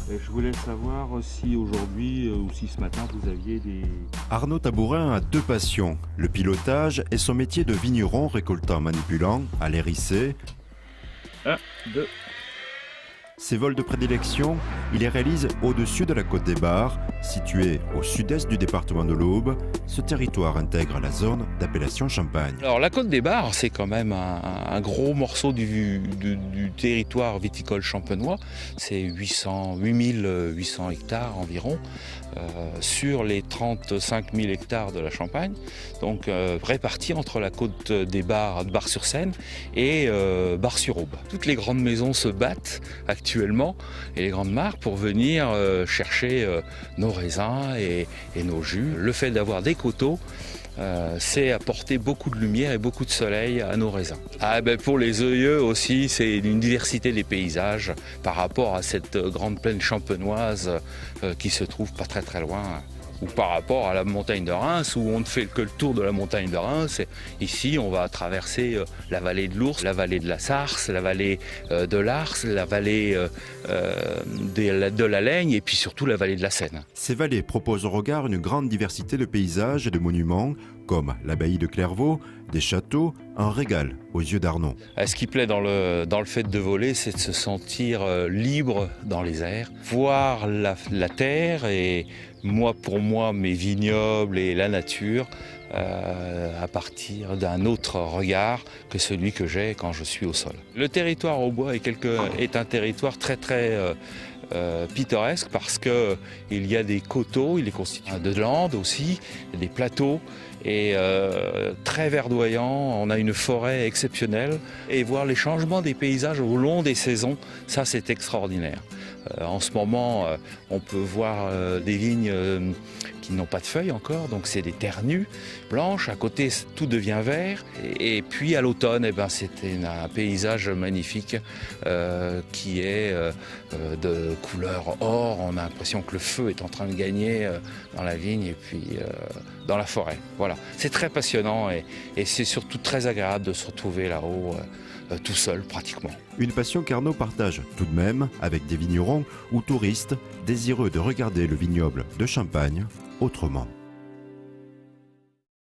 Et je voulais savoir si aujourd'hui ou si ce matin vous aviez des... Arnaud Tabourin a deux passions, le pilotage et son métier de vigneron récoltant manipulant à l'hérissé. 1, 2... Ses vols de prédilection, il les réalise au-dessus de la côte des Bars, située au sud-est du département de l'Aube. Ce territoire intègre la zone d'appellation Champagne. Alors la côte des Bars, c'est quand même un gros morceau du territoire viticole champenois. C'est 8800 hectares environ sur les 35 000 hectares de la Champagne. Donc répartis entre la côte des Bars, Bar-sur-Seine et Bar-sur-Aube. Toutes les grandes maisons se battent actuellement et les grandes marques pour venir chercher nos raisins et nos jus. Le fait d'avoir des coteaux, c'est apporter beaucoup de lumière et beaucoup de soleil à nos raisins. Pour les œilleux aussi, c'est une diversité des paysages par rapport à cette grande plaine champenoise qui se trouve pas très très loin. Ou par rapport à la montagne de Reims, où on ne fait que le tour de la montagne de Reims. Et ici, on va traverser la vallée de l'Ours, la vallée de la Sarse, la vallée de l'Ars, la vallée de la Laigne et puis surtout la vallée de la Seine. Ces vallées proposent au regard une grande diversité de paysages et de monuments, comme l'abbaye de Clairvaux, des châteaux, un régal aux yeux d'Arnaud. Ce qui plaît dans le fait de voler, c'est de se sentir libre dans les airs, voir la terre et pour moi, mes vignobles et la nature à partir d'un autre regard que celui que j'ai quand je suis au sol. Le territoire au bois est un territoire très très pittoresque parce qu'il y a des coteaux, il est constitué de landes aussi, des plateaux et très verdoyant, on a une forêt exceptionnelle et voir les changements des paysages au long des saisons, ça c'est extraordinaire. En ce moment, on peut voir des vignes qui n'ont pas de feuilles encore, donc c'est des terres nues, blanches. À côté, tout devient vert. Et puis à l'automne, c'est un paysage magnifique qui est de couleur or. On a l'impression que le feu est en train de gagner dans la vigne et puis dans la forêt. Voilà, c'est très passionnant et c'est surtout très agréable de se retrouver là-haut. Tout seul pratiquement. Une passion qu'Arnaud partage tout de même avec des vignerons ou touristes désireux de regarder le vignoble de Champagne autrement.